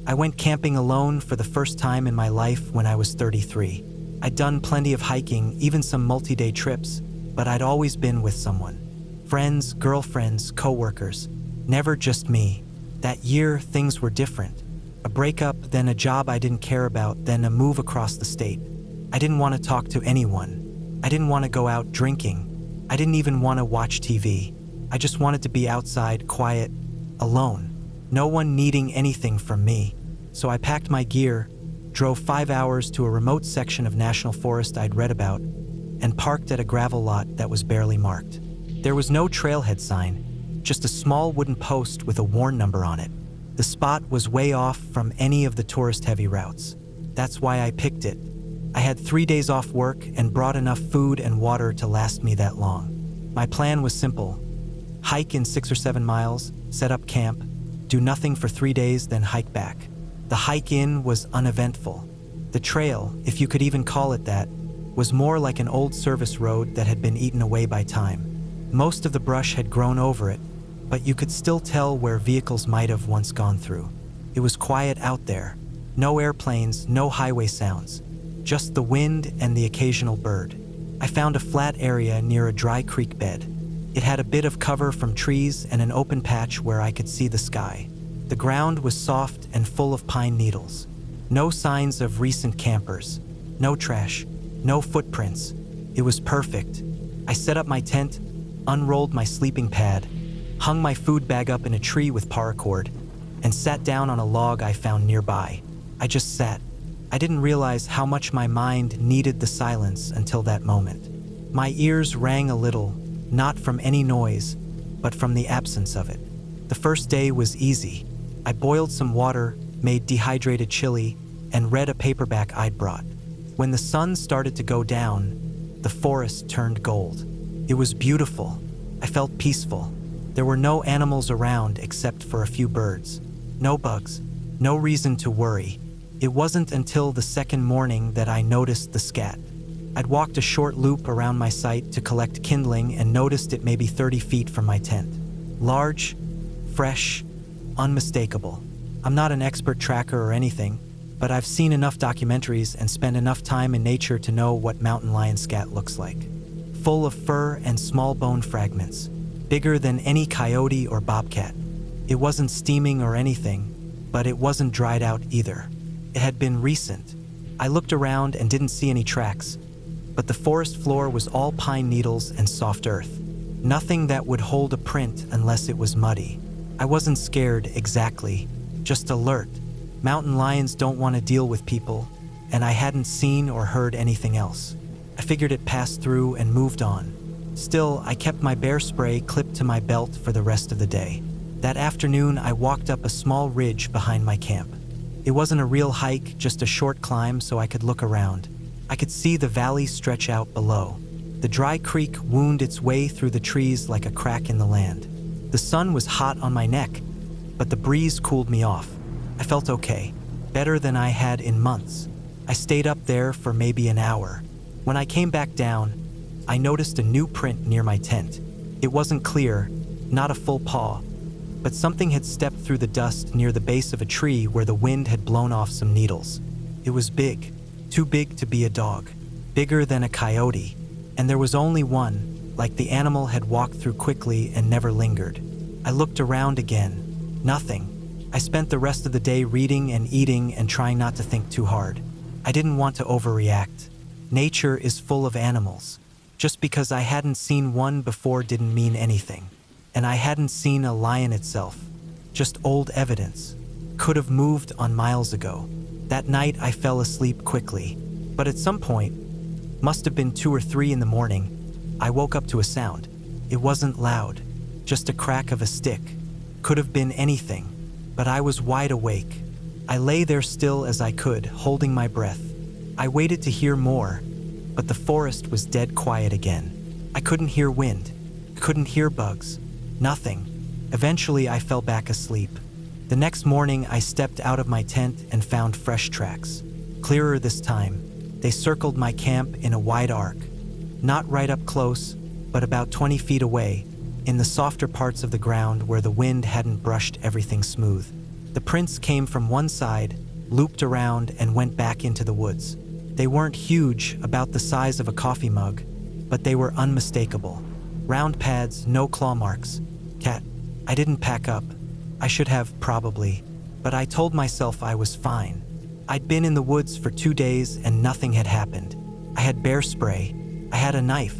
I went camping alone for the first time in my life when I was 33. I'd done plenty of hiking, even some multi-day trips, but I'd always been with someone. Friends, girlfriends, co-workers. Never just me. That year, things were different. A breakup, then a job I didn't care about, then a move across the state. I didn't want to talk to anyone. I didn't want to go out drinking. I didn't even want to watch TV. I just wanted to be outside, quiet, alone. No one needing anything from me. So I packed my gear, drove 5 hours to a remote section of national forest I'd read about, and parked at a gravel lot that was barely marked. There was no trailhead sign, just a small wooden post with a warn number on it. The spot was way off from any of the tourist-heavy routes. That's why I picked it. I had 3 days off work and brought enough food and water to last me that long. My plan was simple. Hike in 6 or 7 miles, set up camp, do nothing for 3 days, then hike back. The hike in was uneventful. The trail, if you could even call it that, was more like an old service road that had been eaten away by time. Most of the brush had grown over it, but you could still tell where vehicles might have once gone through. It was quiet out there. No airplanes, no highway sounds. Just the wind and the occasional bird. I found a flat area near a dry creek bed. It had a bit of cover from trees and an open patch where I could see the sky. The ground was soft and full of pine needles. No signs of recent campers. No trash. No footprints. It was perfect. I set up my tent, unrolled my sleeping pad, hung my food bag up in a tree with paracord, and sat down on a log I found nearby. I just sat. I didn't realize how much my mind needed the silence until that moment. My ears rang a little, not from any noise, but from the absence of it. The first day was easy. I boiled some water, made dehydrated chili, and read a paperback I'd brought. When the sun started to go down, the forest turned gold. It was beautiful. I felt peaceful. There were no animals around except for a few birds. No bugs. No reason to worry. It wasn't until the second morning that I noticed the scat. I'd walked a short loop around my site to collect kindling and noticed it maybe 30 feet from my tent. Large, fresh, unmistakable. I'm not an expert tracker or anything, but I've seen enough documentaries and spent enough time in nature to know what mountain lion scat looks like. Full of fur and small bone fragments, bigger than any coyote or bobcat. It wasn't steaming or anything, but it wasn't dried out either. It had been recent. I looked around and didn't see any tracks, but the forest floor was all pine needles and soft earth. Nothing that would hold a print unless it was muddy. I wasn't scared exactly, just alert. Mountain lions don't want to deal with people, and I hadn't seen or heard anything else. I figured it passed through and moved on. Still, I kept my bear spray clipped to my belt for the rest of the day. That afternoon, I walked up a small ridge behind my camp. It wasn't a real hike, just a short climb so I could look around. I could see the valley stretch out below. The dry creek wound its way through the trees like a crack in the land. The sun was hot on my neck, but the breeze cooled me off. I felt okay, better than I had in months. I stayed up there for maybe an hour. When I came back down, I noticed a new print near my tent. It wasn't clear, not a full paw, but something had stepped through the dust near the base of a tree where the wind had blown off some needles. It was big, too big to be a dog, bigger than a coyote, and there was only one, like the animal had walked through quickly and never lingered. I looked around again. Nothing. I spent the rest of the day reading and eating and trying not to think too hard. I didn't want to overreact. Nature is full of animals. Just because I hadn't seen one before didn't mean anything. And I hadn't seen a lion itself. Just old evidence. Could have moved on miles ago. That night I fell asleep quickly. But at some point, must have been 2 or 3 in the morning, I woke up to a sound. It wasn't loud. Just a crack of a stick. Could have been anything. But I was wide awake. I lay there still as I could, holding my breath. I waited to hear more, but the forest was dead quiet again. I couldn't hear wind. Couldn't hear bugs. Nothing. Eventually, I fell back asleep. The next morning, I stepped out of my tent and found fresh tracks. Clearer this time. They circled my camp in a wide arc. Not right up close, but about 20 feet away, in the softer parts of the ground where the wind hadn't brushed everything smooth. The prints came from one side, looped around, and went back into the woods. They weren't huge, about the size of a coffee mug, but they were unmistakable. Round pads, no claw marks. Cat. I didn't pack up. I should have, probably, but I told myself I was fine. I'd been in the woods for 2 days and nothing had happened. I had bear spray. I had a knife.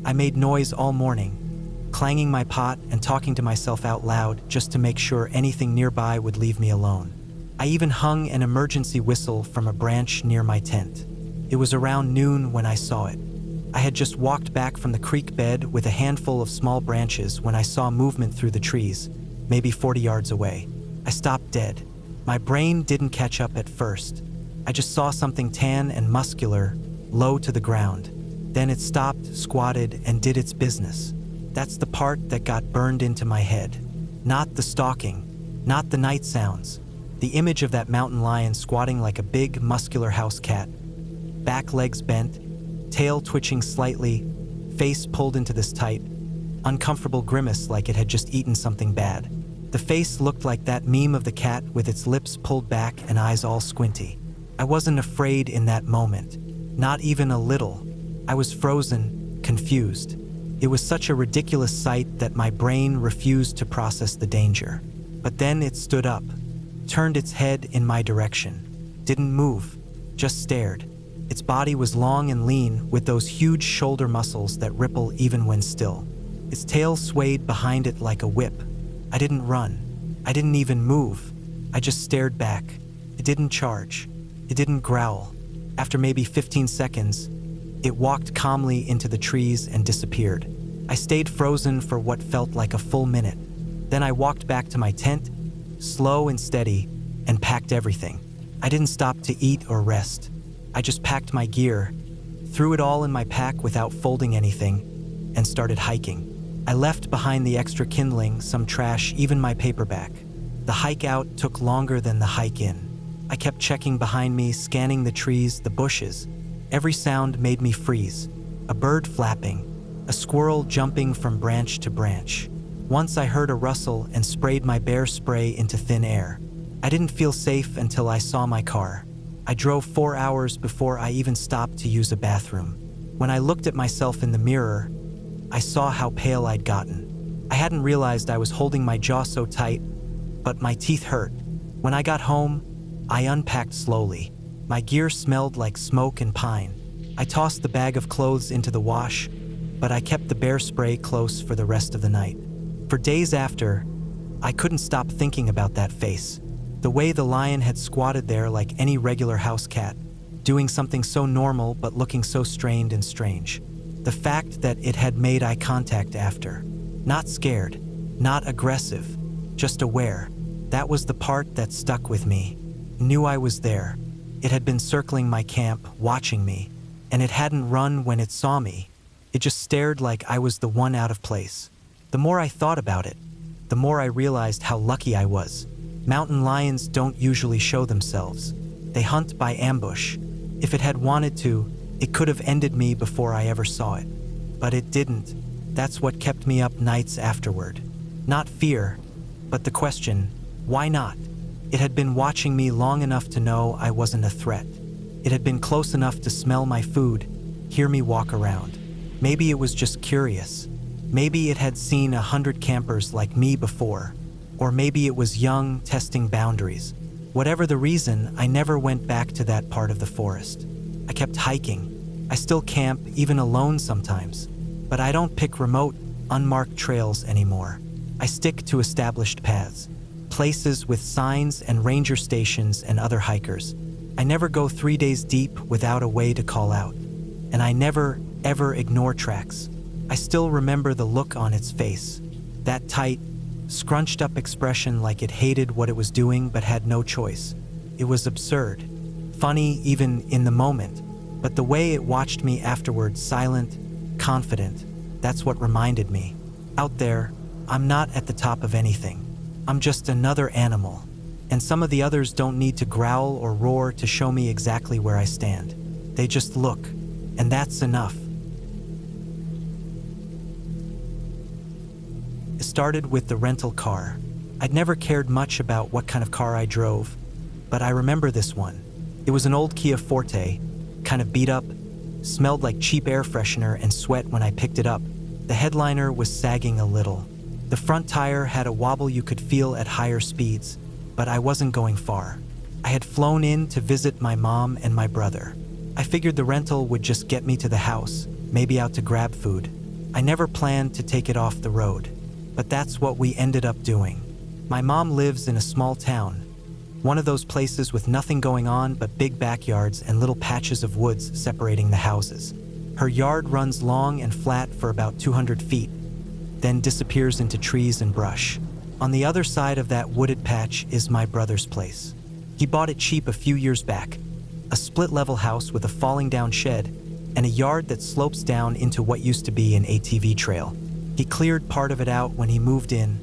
I made noise all morning, clanging my pot and talking to myself out loud just to make sure anything nearby would leave me alone. I even hung an emergency whistle from a branch near my tent. It was around noon when I saw it. I had just walked back from the creek bed with a handful of small branches when I saw movement through the trees, maybe 40 yards away. I stopped dead. My brain didn't catch up at first. I just saw something tan and muscular, low to the ground. Then it stopped, squatted, and did its business. That's the part that got burned into my head. Not the stalking, not the night sounds. The image of that mountain lion squatting like a big, muscular house cat. Back legs bent, tail twitching slightly, face pulled into this tight, uncomfortable grimace like it had just eaten something bad. The face looked like that meme of the cat with its lips pulled back and eyes all squinty. I wasn't afraid in that moment, not even a little. I was frozen, confused. It was such a ridiculous sight that my brain refused to process the danger. But then it stood up, turned its head in my direction, didn't move, just stared. Its body was long and lean with those huge shoulder muscles that ripple even when still. Its tail swayed behind it like a whip. I didn't run. I didn't even move. I just stared back. It didn't charge. It didn't growl. After maybe 15 seconds, it walked calmly into the trees and disappeared. I stayed frozen for what felt like a full minute. Then I walked back to my tent, slow and steady, and packed everything. I didn't stop to eat or rest. I just packed my gear, threw it all in my pack without folding anything, and started hiking. I left behind the extra kindling, some trash, even my paperback. The hike out took longer than the hike in. I kept checking behind me, scanning the trees, the bushes. Every sound made me freeze. A bird flapping, a squirrel jumping from branch to branch. Once I heard a rustle and sprayed my bear spray into thin air. I didn't feel safe until I saw my car. I drove 4 hours before I even stopped to use a bathroom. When I looked at myself in the mirror, I saw how pale I'd gotten. I hadn't realized I was holding my jaw so tight, but my teeth hurt. When I got home, I unpacked slowly. My gear smelled like smoke and pine. I tossed the bag of clothes into the wash, but I kept the bear spray close for the rest of the night. For days after, I couldn't stop thinking about that face. The way the lion had squatted there like any regular house cat, doing something so normal but looking so strained and strange. The fact that it had made eye contact after. Not scared, not aggressive, just aware. That was the part that stuck with me. Knew I was there. It had been circling my camp, watching me, and it hadn't run when it saw me. It just stared like I was the one out of place. The more I thought about it, the more I realized how lucky I was. Mountain lions don't usually show themselves. They hunt by ambush. If it had wanted to, it could have ended me before I ever saw it. But it didn't. That's what kept me up nights afterward. Not fear, but the question, why not? It had been watching me long enough to know I wasn't a threat. It had been close enough to smell my food, hear me walk around. Maybe it was just curious. Maybe it had seen 100 campers like me before. Or maybe it was young, testing boundaries. Whatever the reason, I never went back to that part of the forest. I kept hiking. I still camp, even alone sometimes. But I don't pick remote, unmarked trails anymore. I stick to established paths, places with signs and ranger stations and other hikers. I never go 3 days deep without a way to call out. And I never, ever ignore tracks. I still remember the look on its face. That tight, scrunched up expression like it hated what it was doing but had no choice. It was absurd. Funny even in the moment, but the way it watched me afterward, silent, confident, that's what reminded me. Out there, I'm not at the top of anything. I'm just another animal, and some of the others don't need to growl or roar to show me exactly where I stand. They just look, and that's enough. It started with the rental car. I'd never cared much about what kind of car I drove, but I remember this one. It was an old Kia Forte, kind of beat up, smelled like cheap air freshener and sweat when I picked it up. The headliner was sagging a little. The front tire had a wobble you could feel at higher speeds, but I wasn't going far. I had flown in to visit my mom and my brother. I figured the rental would just get me to the house, maybe out to grab food. I never planned to take it off the road, but that's what we ended up doing. My mom lives in a small town, one of those places with nothing going on but big backyards and little patches of woods separating the houses. Her yard runs long and flat for about 200 feet, then disappears into trees and brush. On the other side of that wooded patch is my brother's place. He bought it cheap a few years back, a split-level house with a falling-down shed and a yard that slopes down into what used to be an ATV trail. He cleared part of it out when he moved in,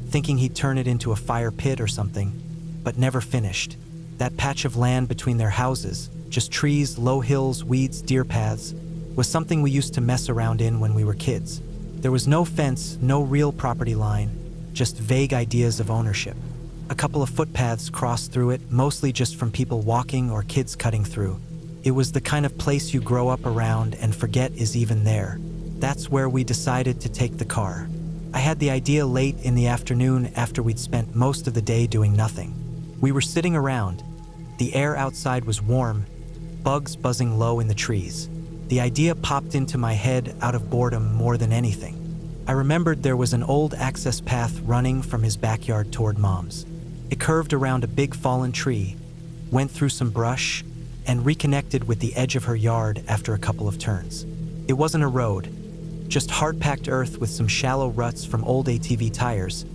thinking he'd turn it into a fire pit or something, but never finished. That patch of land between their houses, just trees, low hills, weeds, deer paths, was something we used to mess around in when we were kids. There was no fence, no real property line, just vague ideas of ownership. A couple of footpaths crossed through it, mostly just from people walking or kids cutting through. It was the kind of place you grow up around and forget is even there. That's where we decided to take the car. I had the idea late in the afternoon after we'd spent most of the day doing nothing. We were sitting around. The air outside was warm, bugs buzzing low in the trees. The idea popped into my head out of boredom more than anything. I remembered there was an old access path running from his backyard toward Mom's. It curved around a big fallen tree, went through some brush, and reconnected with the edge of her yard after a couple of turns. It wasn't a road, just hard-packed earth with some shallow ruts from old ATV tires,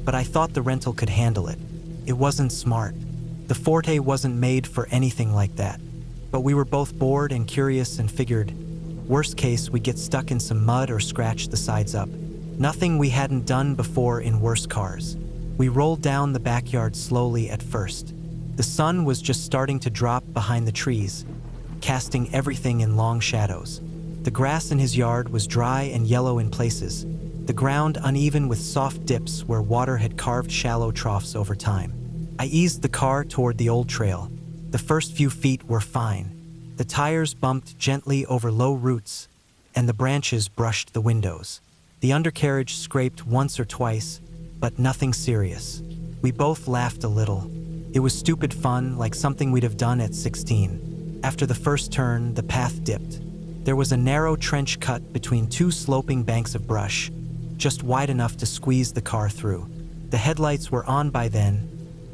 but I thought the rental could handle it. It wasn't smart. The Forte wasn't made for anything like that, but we were both bored and curious and figured, worst case, we'd get stuck in some mud or scratch the sides up. Nothing we hadn't done before in worse cars. We rolled down the backyard slowly at first. The sun was just starting to drop behind the trees, casting everything in long shadows. The grass in his yard was dry and yellow in places, the ground uneven with soft dips where water had carved shallow troughs over time. I eased the car toward the old trail. The first few feet were fine. The tires bumped gently over low roots, and the branches brushed the windows. The undercarriage scraped once or twice, but nothing serious. We both laughed a little. It was stupid fun, like something we'd have done at 16. After the first turn, the path dipped. There was a narrow trench cut between two sloping banks of brush, just wide enough to squeeze the car through. The headlights were on by then,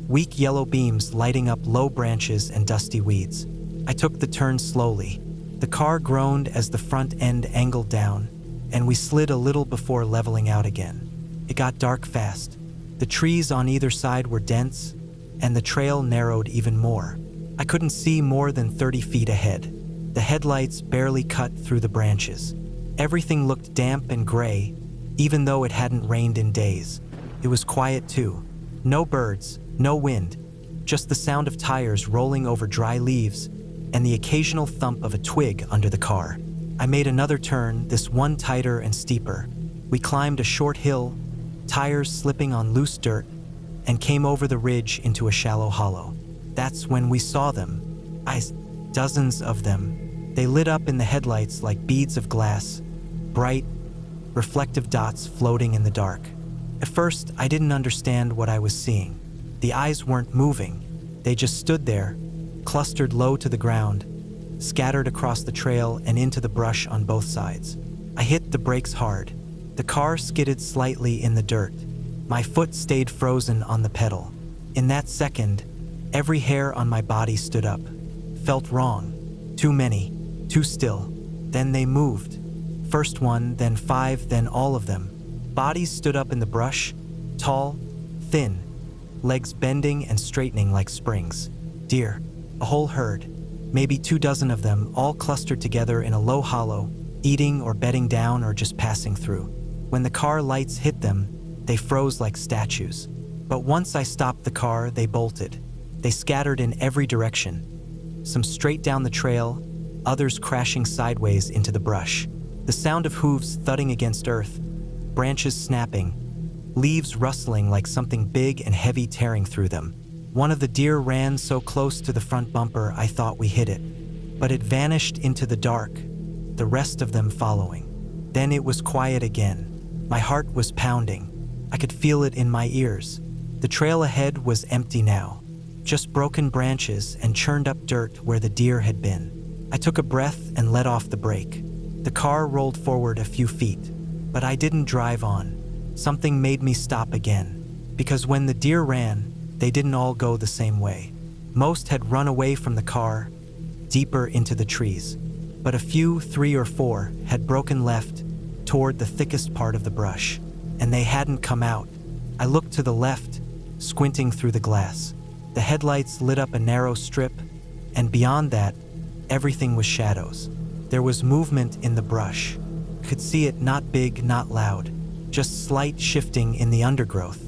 weak yellow beams lighting up low branches and dusty weeds. I took the turn slowly. The car groaned as the front end angled down, and we slid a little before leveling out again. It got dark fast. The trees on either side were dense, and the trail narrowed even more. I couldn't see more than 30 feet ahead. The headlights barely cut through the branches. Everything looked damp and gray, even though it hadn't rained in days. It was quiet too. No birds, no wind, just the sound of tires rolling over dry leaves and the occasional thump of a twig under the car. I made another turn, this one tighter and steeper. We climbed a short hill, tires slipping on loose dirt, and came over the ridge into a shallow hollow. That's when we saw them. Dozens of them. They lit up in the headlights like beads of glass, bright, reflective dots floating in the dark. At first, I didn't understand what I was seeing. The eyes weren't moving. They just stood there, clustered low to the ground, scattered across the trail and into the brush on both sides. I hit the brakes hard. The car skidded slightly in the dirt. My foot stayed frozen on the pedal. In that second, every hair on my body stood up. Felt wrong. Too many. Too still. Then they moved. First one, then 5, then all of them. Bodies stood up in the brush, tall, thin, legs bending and straightening like springs. Deer. A whole herd. Maybe 24 of them, all clustered together in a low hollow, eating or bedding down or just passing through. When the car lights hit them, they froze like statues. But once I stopped the car, they bolted. They scattered in every direction. Some straight down the trail, others crashing sideways into the brush. The sound of hooves thudding against earth, branches snapping, leaves rustling like something big and heavy tearing through them. One of the deer ran so close to the front bumper I thought we hit it, but it vanished into the dark, the rest of them following. Then it was quiet again. My heart was pounding. I could feel it in my ears. The trail ahead was empty now, just broken branches and churned up dirt where the deer had been. I took a breath and let off the brake. The car rolled forward a few feet, but I didn't drive on. Something made me stop again, because when the deer ran, they didn't all go the same way. Most had run away from the car, deeper into the trees, but a few, 3 or 4, had broken left toward the thickest part of the brush, and they hadn't come out. I looked to the left, squinting through the glass. The headlights lit up a narrow strip, and beyond that, everything was shadows. There was movement in the brush. I could see it, not big, not loud, just slight shifting in the undergrowth,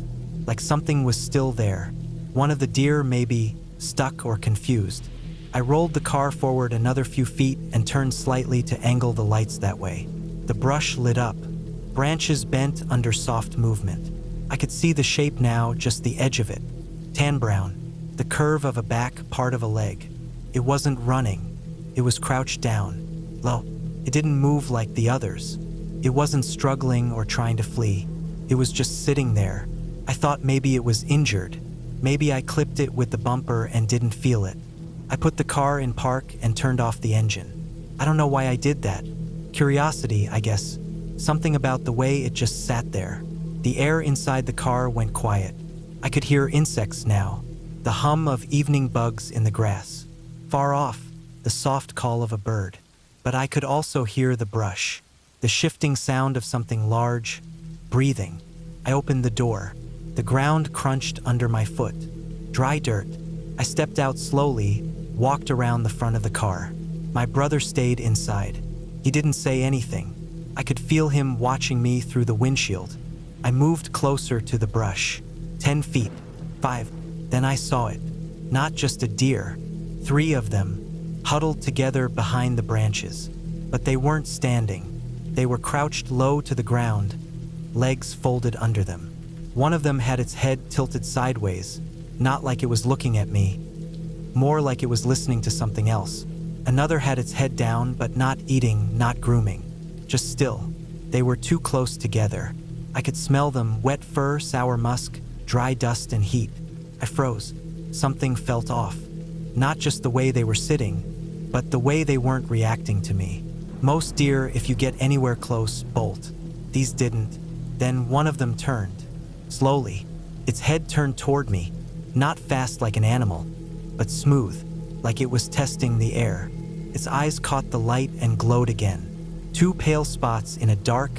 like something was still there. One of the deer maybe stuck or confused. I rolled the car forward another few feet and turned slightly to angle the lights that way. The brush lit up, branches bent under soft movement. I could see the shape now, just the edge of it. Tan brown, the curve of a back, part of a leg. It wasn't running. It was crouched down, low. It didn't move like the others. It wasn't struggling or trying to flee. It was just sitting there. I thought maybe it was injured. Maybe I clipped it with the bumper and didn't feel it. I put the car in park and turned off the engine. I don't know why I did that. Curiosity, I guess. Something about the way it just sat there. The air inside the car went quiet. I could hear insects now, the hum of evening bugs in the grass. Far off, the soft call of a bird. But I could also hear the brush, the shifting sound of something large, breathing. I opened the door. The ground crunched under my foot. Dry dirt. I stepped out slowly, walked around the front of the car. My brother stayed inside. He didn't say anything. I could feel him watching me through the windshield. I moved closer to the brush. 10 feet. 5. Then I saw it. Not just a deer. 3 of them, huddled together behind the branches. But they weren't standing. They were crouched low to the ground, legs folded under them. One of them had its head tilted sideways, not like it was looking at me, more like it was listening to something else. Another had its head down, but not eating, not grooming, just still. They were too close together. I could smell them, wet fur, sour musk, dry dust and heat. I froze. Something felt off. Not just the way they were sitting, but the way they weren't reacting to me. Most deer, if you get anywhere close, bolt. These didn't. Then one of them turned. Slowly. Its head turned toward me, not fast like an animal, but smooth, like it was testing the air. Its eyes caught the light and glowed again. 2 pale spots in a dark,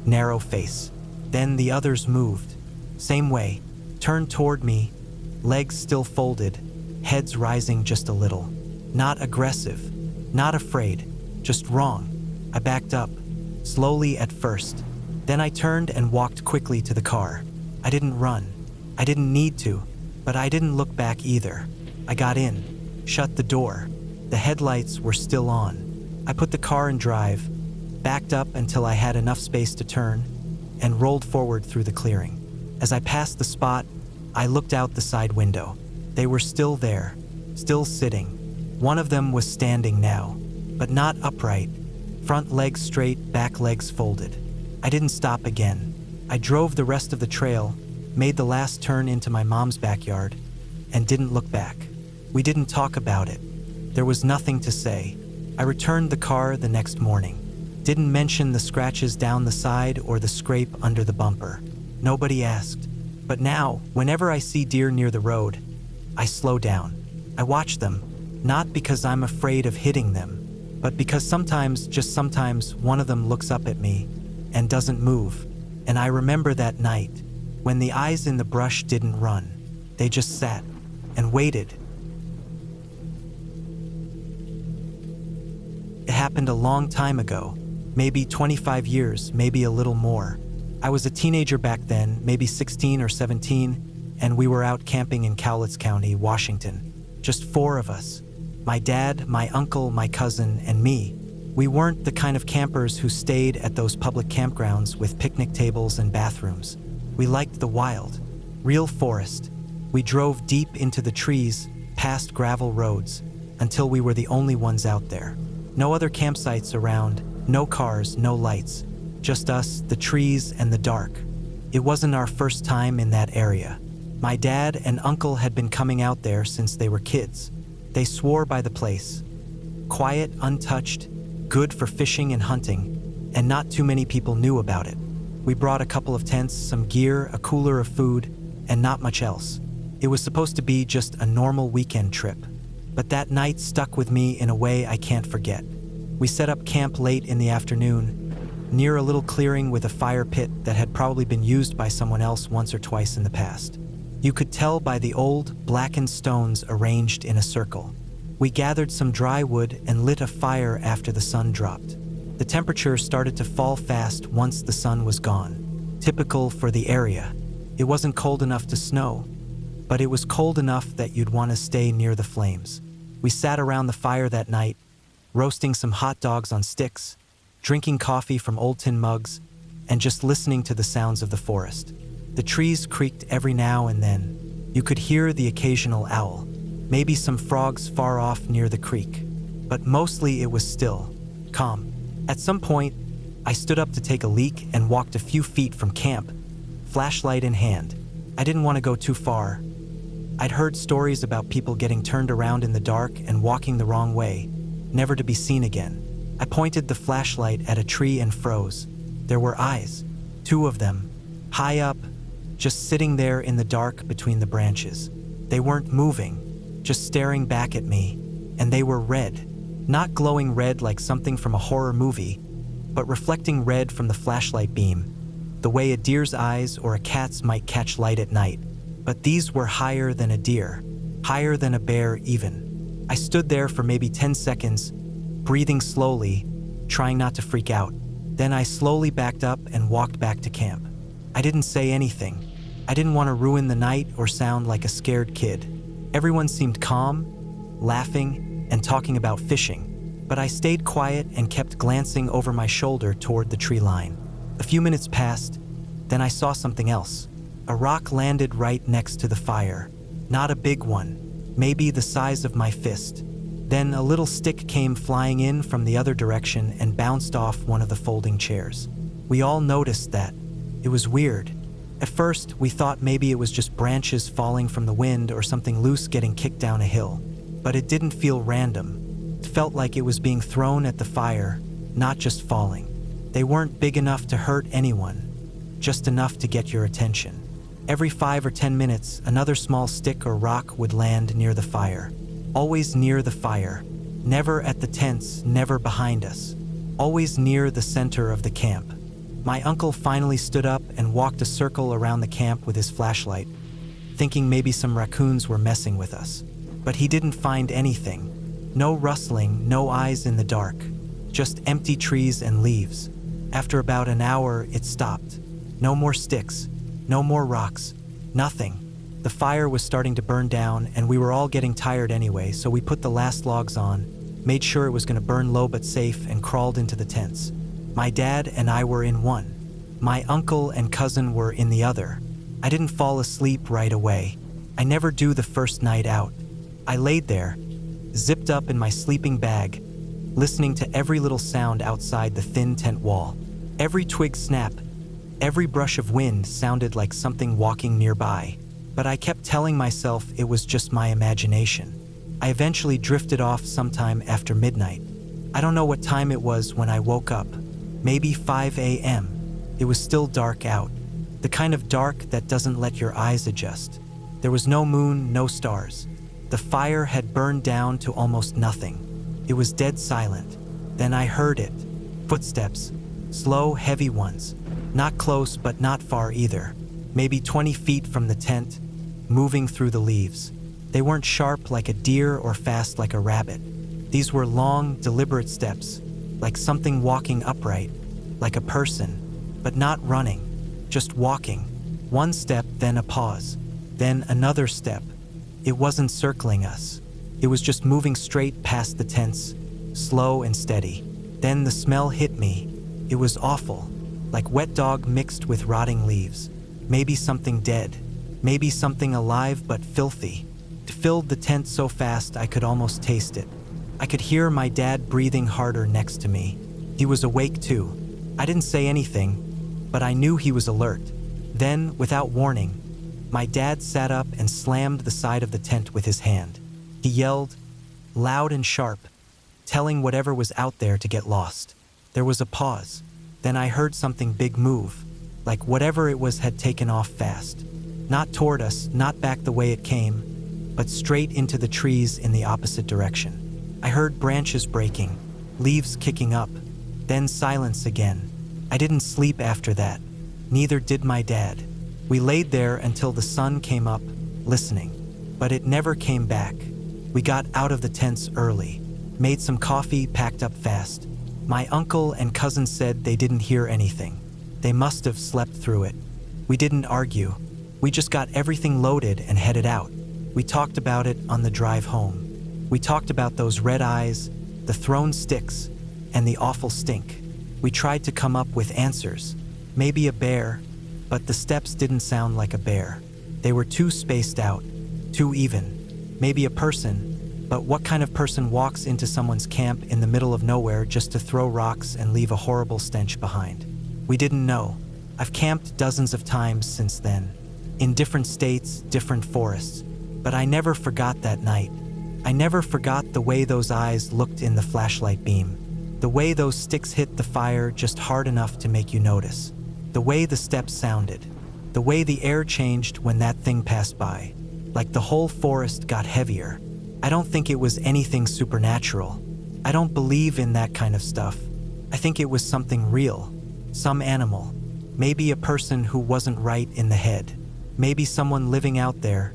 narrow face. Then the others moved. Same way, turned toward me, legs still folded, heads rising just a little. Not aggressive, not afraid, just wrong. I backed up, slowly at first. Then I turned and walked quickly to the car. I didn't run. I didn't need to, but I didn't look back either. I got in, shut the door. The headlights were still on. I put the car in drive, backed up until I had enough space to turn, and rolled forward through the clearing. As I passed the spot, I looked out the side window. They were still there, still sitting. One of them was standing now, but not upright. Front legs straight, back legs folded. I didn't stop again. I drove the rest of the trail, made the last turn into my mom's backyard, and didn't look back. We didn't talk about it. There was nothing to say. I returned the car the next morning. Didn't mention the scratches down the side or the scrape under the bumper. Nobody asked. But now, whenever I see deer near the road, I slow down. I watch them, not because I'm afraid of hitting them, but because sometimes, just sometimes, one of them looks up at me and doesn't move. And I remember that night, when the eyes in the brush didn't run. They just sat and waited. It happened a long time ago, maybe 25 years, maybe a little more. I was a teenager back then, maybe 16 or 17, and we were out camping in Cowlitz County, Washington. Just 4 of us. My dad, my uncle, my cousin, and me. We weren't the kind of campers who stayed at those public campgrounds with picnic tables and bathrooms. We liked the wild, real forest. We drove deep into the trees, past gravel roads, until we were the only ones out there. No other campsites around, no cars, no lights. Just us, the trees, and the dark. It wasn't our first time in that area. My dad and uncle had been coming out there since they were kids. They swore by the place. Quiet, untouched, good for fishing and hunting, and not too many people knew about it. We brought a couple of tents, some gear, a cooler of food, and not much else. It was supposed to be just a normal weekend trip. But that night stuck with me in a way I can't forget. We set up camp late in the afternoon, near a little clearing with a fire pit that had probably been used by someone else once or twice in the past. You could tell by the old, blackened stones arranged in a circle. We gathered some dry wood and lit a fire after the sun dropped. The temperature started to fall fast once the sun was gone. Typical for the area. It wasn't cold enough to snow, but it was cold enough that you'd want to stay near the flames. We sat around the fire that night, roasting some hot dogs on sticks, drinking coffee from old tin mugs, and just listening to the sounds of the forest. The trees creaked every now and then. You could hear the occasional owl, maybe some frogs far off near the creek. But mostly it was still, calm. At some point, I stood up to take a leak and walked a few feet from camp, flashlight in hand. I didn't want to go too far. I'd heard stories about people getting turned around in the dark and walking the wrong way, never to be seen again. I pointed the flashlight at a tree and froze. There were eyes, 2 of them, high up, just sitting there in the dark between the branches. They weren't moving, just staring back at me, and they were red. Not glowing red like something from a horror movie, but reflecting red from the flashlight beam, the way a deer's eyes or a cat's might catch light at night. But these were higher than a deer, higher than a bear even. I stood there for maybe 10 seconds, breathing slowly, trying not to freak out. Then I slowly backed up and walked back to camp. I didn't say anything. I didn't want to ruin the night or sound like a scared kid. Everyone seemed calm, laughing, and talking about fishing, but I stayed quiet and kept glancing over my shoulder toward the tree line. A few minutes passed, then I saw something else. A rock landed right next to the fire. Not a big one, maybe the size of my fist. Then a little stick came flying in from the other direction and bounced off one of the folding chairs. We all noticed that. It was weird. At first, we thought maybe it was just branches falling from the wind or something loose getting kicked down a hill. But it didn't feel random. It felt like it was being thrown at the fire, not just falling. They weren't big enough to hurt anyone, just enough to get your attention. Every 5 or 10 minutes, another small stick or rock would land near the fire. Always near the fire. Never at the tents, never behind us. Always near the center of the camp. My uncle finally stood up and walked a circle around the camp with his flashlight, thinking maybe some raccoons were messing with us. But he didn't find anything. No rustling, no eyes in the dark. Just empty trees and leaves. After about an hour, it stopped. No more sticks. No more rocks. Nothing. The fire was starting to burn down, and we were all getting tired anyway, so we put the last logs on, made sure it was going to burn low but safe, and crawled into the tents. My dad and I were in one. My uncle and cousin were in the other. I didn't fall asleep right away. I never do the first night out. I laid there, zipped up in my sleeping bag, listening to every little sound outside the thin tent wall. Every twig snap, every brush of wind sounded like something walking nearby. But I kept telling myself it was just my imagination. I eventually drifted off sometime after midnight. I don't know what time it was when I woke up. Maybe 5 a.m. It was still dark out. The kind of dark that doesn't let your eyes adjust. There was no moon, no stars. The fire had burned down to almost nothing. It was dead silent. Then I heard it. Footsteps. Slow, heavy ones. Not close, but not far either. Maybe 20 feet from the tent, moving through the leaves. They weren't sharp like a deer or fast like a rabbit. These were long, deliberate steps, like something walking upright, like a person, but not running, just walking. One step, then a pause, then another step. It wasn't circling us. It was just moving straight past the tents, slow and steady. Then the smell hit me. It was awful, like wet dog mixed with rotting leaves. maybe something dead, maybe something alive but filthy. It filled the tent so fast I could almost taste it. I could hear my dad breathing harder next to me. He was awake too. I didn't say anything, but I knew he was alert. Then, without warning, my dad sat up and slammed the side of the tent with his hand. He yelled, loud and sharp, telling whatever was out there to get lost. There was a pause. Then I heard something big move, like whatever it was had taken off fast. Not toward us, not back the way it came, but straight into the trees in the opposite direction. I heard branches breaking, leaves kicking up, then silence again. I didn't sleep after that. Neither did my dad. We laid there until the sun came up, listening. But it never came back. We got out of the tents early, made some coffee, packed up fast. My uncle and cousin said they didn't hear anything. They must have slept through it. We didn't argue. We just got everything loaded and headed out. We talked about it on the drive home. We talked about those red eyes, the thrown sticks, and the awful stink. We tried to come up with answers. Maybe a bear, but the steps didn't sound like a bear. They were too spaced out, too even. Maybe a person, but what kind of person walks into someone's camp in the middle of nowhere just to throw rocks and leave a horrible stench behind? We didn't know. I've camped dozens of times since then, in different states, different forests, but I never forgot that night. I never forgot the way those eyes looked in the flashlight beam, the way those sticks hit the fire just hard enough to make you notice, the way the steps sounded, the way the air changed when that thing passed by, like the whole forest got heavier. I don't think it was anything supernatural. I don't believe in that kind of stuff. I think it was something real, some animal, maybe a person who wasn't right in the head, maybe someone living out there,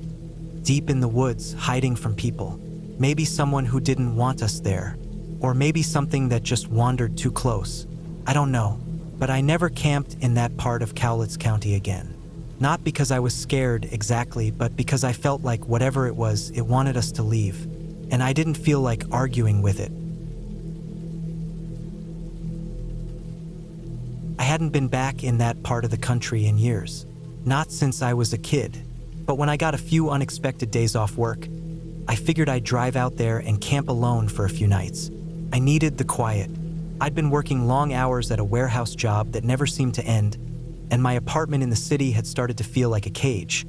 deep in the woods, hiding from people, maybe someone who didn't want us there, or maybe something that just wandered too close. I don't know. But I never camped in that part of Cowlitz County again. Not because I was scared exactly, but because I felt like whatever it was, it wanted us to leave. And I didn't feel like arguing with it. I hadn't been back in that part of the country in years. Not since I was a kid. But when I got a few unexpected days off work, I figured I'd drive out there and camp alone for a few nights. I needed the quiet. I'd been working long hours at a warehouse job that never seemed to end, and my apartment in the city had started to feel like a cage.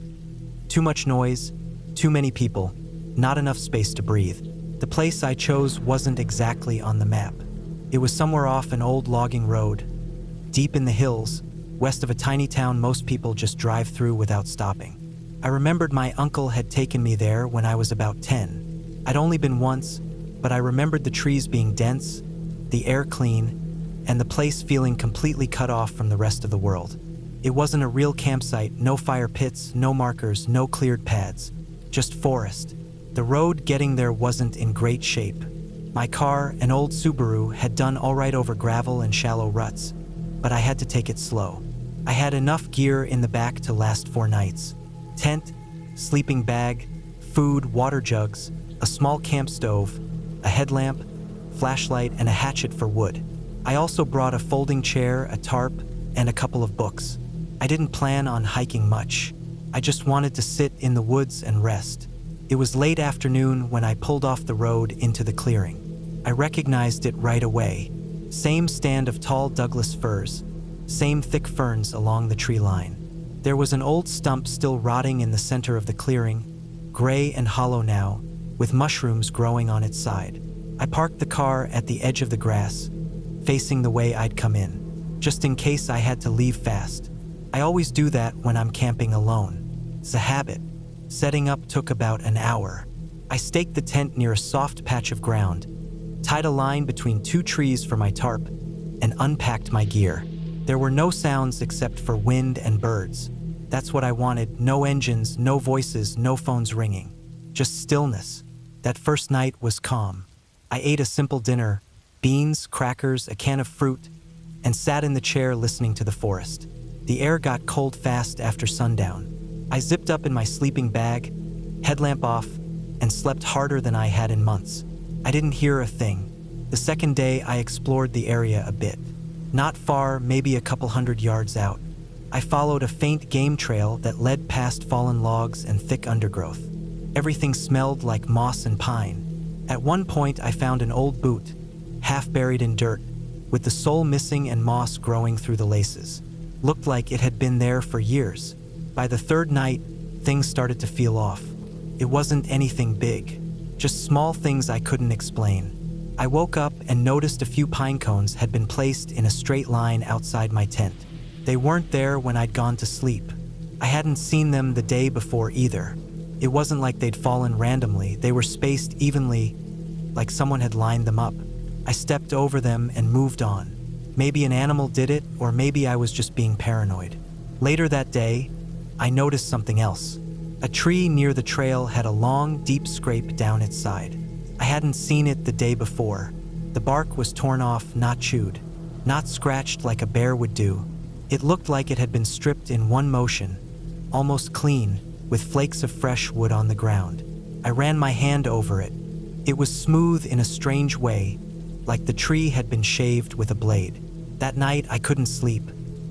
Too much noise, too many people, not enough space to breathe. The place I chose wasn't exactly on the map. It was somewhere off an old logging road, deep in the hills, west of a tiny town most people just drive through without stopping. I remembered my uncle had taken me there when I was about 10. I'd only been once, but I remembered the trees being dense, the air clean, and the place feeling completely cut off from the rest of the world. It wasn't a real campsite, no fire pits, no markers, no cleared paths, just forest. The road getting there wasn't in great shape. My car, an old Subaru, had done all right over gravel and shallow ruts, but I had to take it slow. I had enough gear in the back to last 4 nights. Tent, sleeping bag, food, water jugs, a small camp stove, a headlamp, flashlight, and a hatchet for wood. I also brought a folding chair, a tarp, and a couple of books. I didn't plan on hiking much. I just wanted to sit in the woods and rest. It was late afternoon when I pulled off the road into the clearing. I recognized it right away. Same stand of tall Douglas firs, same thick ferns along the tree line. There was an old stump still rotting in the center of the clearing, gray and hollow now, with mushrooms growing on its side. I parked the car at the edge of the grass, facing the way I'd come in, just in case I had to leave fast. I always do that when I'm camping alone. It's a habit. Setting up took about an hour. I staked the tent near a soft patch of ground, tied a line between 2 trees for my tarp, and unpacked my gear. There were no sounds except for wind and birds. That's what I wanted. No engines, no voices, no phones ringing. Just stillness. That first night was calm. I ate a simple dinner, beans, crackers, a can of fruit, and sat in the chair listening to the forest. The air got cold fast after sundown. I zipped up in my sleeping bag, headlamp off, and slept harder than I had in months. I didn't hear a thing. The second day, I explored the area a bit. Not far, maybe a couple 100 yards out. I followed a faint game trail that led past fallen logs and thick undergrowth. Everything smelled like moss and pine. At one point, I found an old boot, half buried in dirt, with the sole missing and moss growing through the laces. Looked like it had been there for years. By the third night, things started to feel off. It wasn't anything big, just small things I couldn't explain. I woke up and noticed a few pine cones had been placed in a straight line outside my tent. They weren't there when I'd gone to sleep. I hadn't seen them the day before either. It wasn't like they'd fallen randomly. They were spaced evenly, like someone had lined them up. I stepped over them and moved on. Maybe an animal did it, or maybe I was just being paranoid. Later that day, I noticed something else. A tree near the trail had a long, deep scrape down its side. I hadn't seen it the day before. The bark was torn off, not chewed, not scratched like a bear would do. It looked like it had been stripped in one motion, almost clean, with flakes of fresh wood on the ground. I ran my hand over it. It was smooth in a strange way, like the tree had been shaved with a blade. That night, I couldn't sleep.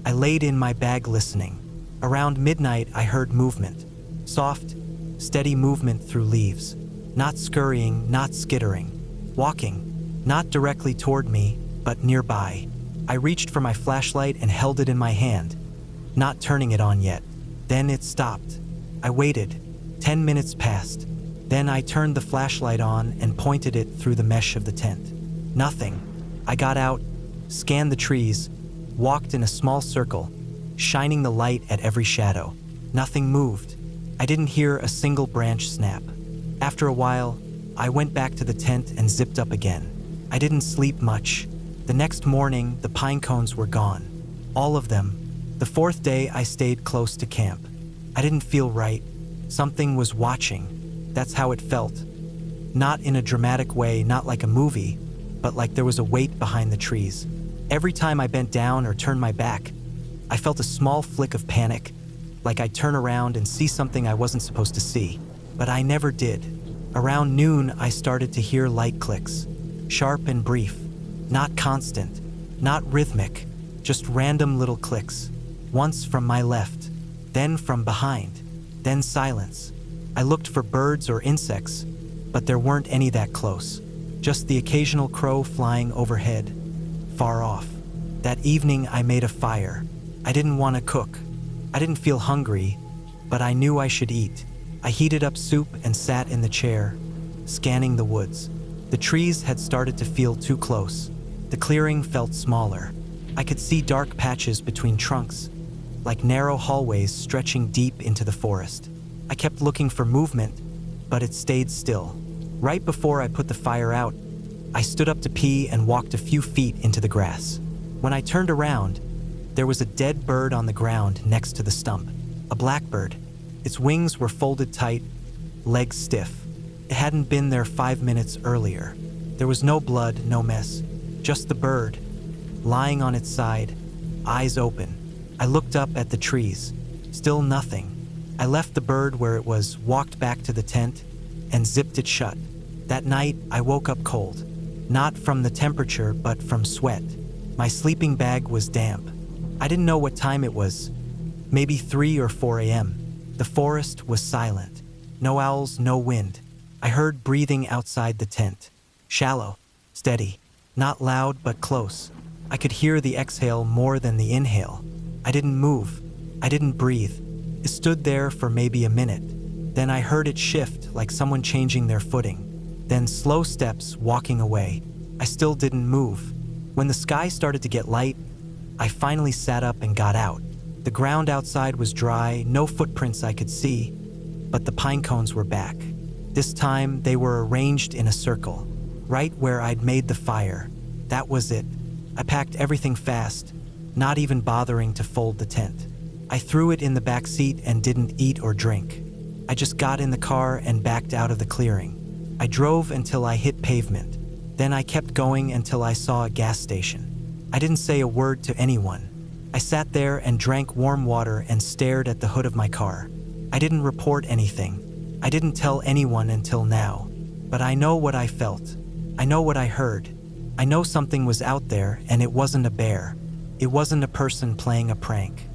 I laid in my bag listening. Around midnight, I heard movement. Soft, steady movement through leaves. Not scurrying, not skittering. Walking. Not directly toward me, but nearby. I reached for my flashlight and held it in my hand, not turning it on yet. Then it stopped. I waited. 10 minutes passed. Then I turned the flashlight on and pointed it through the mesh of the tent. Nothing. I got out, scanned the trees, walked in a small circle, shining the light at every shadow. Nothing moved. I didn't hear a single branch snap. After a while, I went back to the tent and zipped up again. I didn't sleep much. The next morning, the pine cones were gone. All of them. The fourth day, I stayed close to camp. I didn't feel right. Something was watching. That's how it felt. Not in a dramatic way, not like a movie, but like there was a weight behind the trees. Every time I bent down or turned my back, I felt a small flick of panic, like I'd turn around and see something I wasn't supposed to see. But I never did. Around noon, I started to hear light clicks, sharp and brief, not constant, not rhythmic, just random little clicks. Once from my left, then from behind, then silence. I looked for birds or insects, but there weren't any that close. Just the occasional crow flying overhead, far off. That evening, I made a fire. I didn't want to cook. I didn't feel hungry, but I knew I should eat. I heated up soup and sat in the chair, scanning the woods. The trees had started to feel too close. The clearing felt smaller. I could see dark patches between trunks, like narrow hallways stretching deep into the forest. I kept looking for movement, but it stayed still. Right before I put the fire out, I stood up to pee and walked a few feet into the grass. When I turned around, there was a dead bird on the ground next to the stump. A blackbird. Its wings were folded tight, legs stiff. It hadn't been there 5 minutes earlier. There was no blood, no mess. Just the bird, lying on its side, eyes open. I looked up at the trees. Still nothing. I left the bird where it was, walked back to the tent, and zipped it shut. That night, I woke up cold. Not from the temperature, but from sweat. My sleeping bag was damp. I didn't know what time it was. Maybe 3 or 4 a.m. The forest was silent. No owls, no wind. I heard breathing outside the tent. Shallow, steady, not loud but close. I could hear the exhale more than the inhale. I didn't move. I didn't breathe. It stood there for maybe a minute. Then I heard it shift, like someone changing their footing. Then slow steps walking away. I still didn't move. When the sky started to get light, I finally sat up and got out. The ground outside was dry, no footprints I could see, but the pine cones were back. This time, they were arranged in a circle, right where I'd made the fire. That was it. I packed everything fast, not even bothering to fold the tent. I threw it in the back seat and didn't eat or drink. I just got in the car and backed out of the clearing. I drove until I hit pavement. Then I kept going until I saw a gas station. I didn't say a word to anyone. I sat there and drank warm water and stared at the hood of my car. I didn't report anything. I didn't tell anyone until now. But I know what I felt. I know what I heard. I know something was out there, and it wasn't a bear. It wasn't a person playing a prank.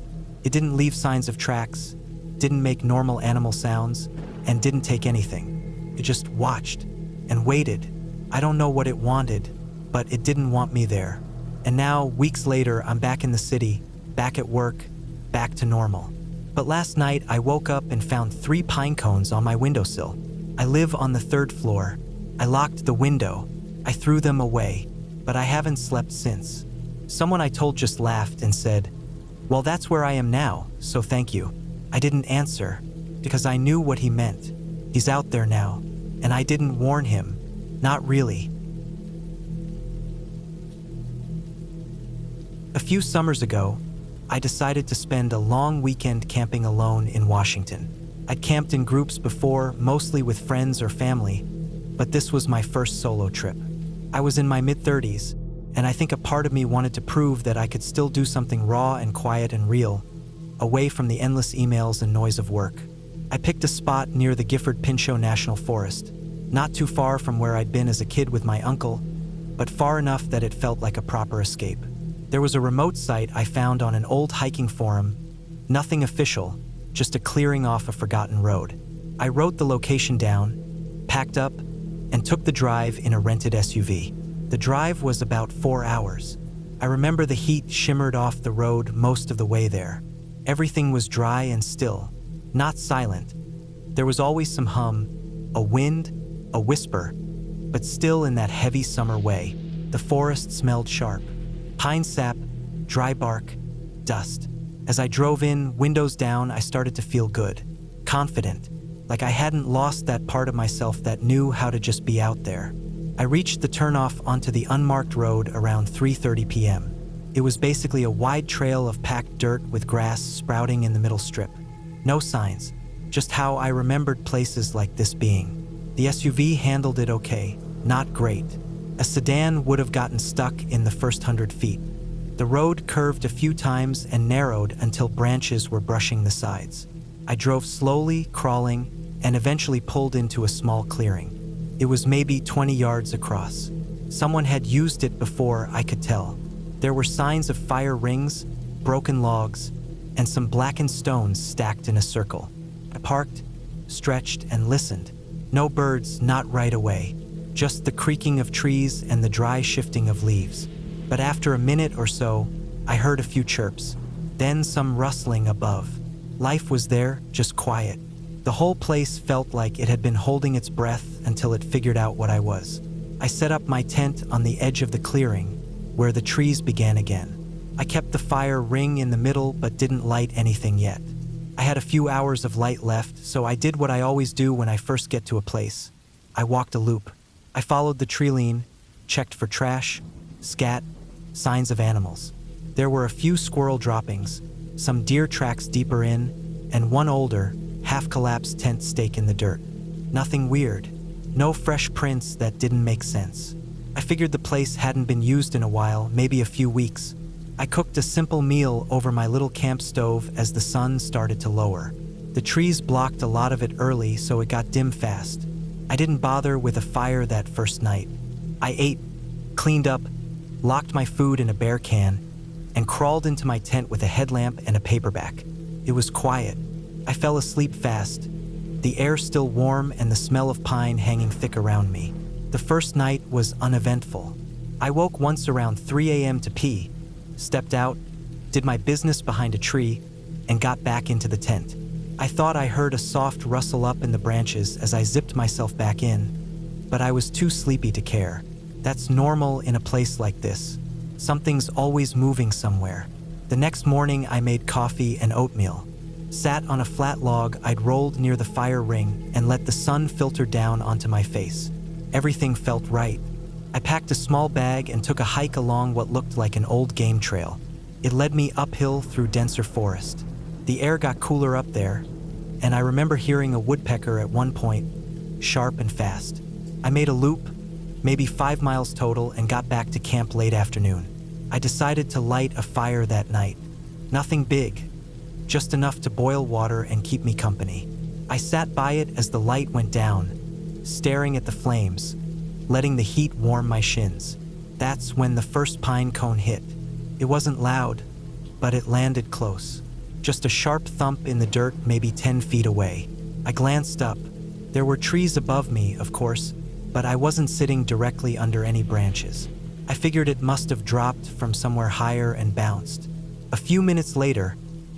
It didn't leave signs of tracks, didn't make normal animal sounds, and didn't take anything. It just watched and waited. I don't know what it wanted, but it didn't want me there. And now, weeks later, I'm back in the city, back at work, back to normal. But last night, I woke up and found 3 pine cones on my windowsill. I live on the 3rd floor. I locked the window. I threw them away, but I haven't slept since. Someone I told just laughed and said, "Well, that's where I am now, so thank you." I didn't answer, because I knew what he meant. He's out there now, and I didn't warn him. Not really. A few summers ago, I decided to spend a long weekend camping alone in Washington. I'd camped in groups before, mostly with friends or family, but this was my first solo trip. I was in my mid-30s, and I think a part of me wanted to prove that I could still do something raw and quiet and real, away from the endless emails and noise of work. I picked a spot near the Gifford Pinchot National Forest, not too far from where I'd been as a kid with my uncle, but far enough that it felt like a proper escape. There was a remote site I found on an old hiking forum, nothing official, just a clearing off a forgotten road. I wrote the location down, packed up, and took the drive in a rented SUV. The drive was about 4 hours. I remember the heat shimmered off the road most of the way there. Everything was dry and still, not silent. There was always some hum, a wind, a whisper, but still in that heavy summer way. The forest smelled sharp. Pine sap, dry bark, dust. As I drove in, windows down, I started to feel good, confident, like I hadn't lost that part of myself that knew how to just be out there. I reached the turnoff onto the unmarked road around 3:30 p.m. It was basically a wide trail of packed dirt with grass sprouting in the middle strip. No signs, just how I remembered places like this being. The SUV handled it okay, not great. A sedan would have gotten stuck in the first 100 feet. The road curved a few times and narrowed until branches were brushing the sides. I drove slowly, crawling, and eventually pulled into a small clearing. It was maybe 20 yards across. Someone had used it before, I could tell. There were signs of fire rings, broken logs, and some blackened stones stacked in a circle. I parked, stretched, and listened. No birds, not right away. Just the creaking of trees and the dry shifting of leaves. But after a minute or so, I heard a few chirps, then some rustling above. Life was there, just quiet. The whole place felt like it had been holding its breath until it figured out what I was. I set up my tent on the edge of the clearing, where the trees began again. I kept the fire ring in the middle but didn't light anything yet. I had a few hours of light left, so I did what I always do when I first get to a place. I walked a loop. I followed the tree line, checked for trash, scat, signs of animals. There were a few squirrel droppings, some deer tracks deeper in, and one older, half-collapsed tent stake in the dirt. Nothing weird. No fresh prints that didn't make sense. I figured the place hadn't been used in a while, maybe a few weeks. I cooked a simple meal over my little camp stove as the sun started to lower. The trees blocked a lot of it early, so it got dim fast. I didn't bother with a fire that first night. I ate, cleaned up, locked my food in a bear can, and crawled into my tent with a headlamp and a paperback. It was quiet. I fell asleep fast, the air still warm and the smell of pine hanging thick around me. The first night was uneventful. I woke once around 3 a.m. to pee, stepped out, did my business behind a tree, and got back into the tent. I thought I heard a soft rustle up in the branches as I zipped myself back in, but I was too sleepy to care. That's normal in a place like this. Something's always moving somewhere. The next morning I made coffee and oatmeal. Sat on a flat log I'd rolled near the fire ring and let the sun filter down onto my face. Everything felt right. I packed a small bag and took a hike along what looked like an old game trail. It led me uphill through denser forest. The air got cooler up there, and I remember hearing a woodpecker at one point, sharp and fast. I made a loop, maybe 5 miles total, and got back to camp late afternoon. I decided to light a fire that night. Nothing big, just enough to boil water and keep me company. I sat by it as the light went down, staring at the flames, letting the heat warm my shins. That's when the first pine cone hit. It wasn't loud, but it landed close. just a sharp thump in the dirt maybe 10 feet away. I glanced up. There were trees above me, of course, but I wasn't sitting directly under any branches. I figured it must have dropped from somewhere higher and bounced. A few minutes later,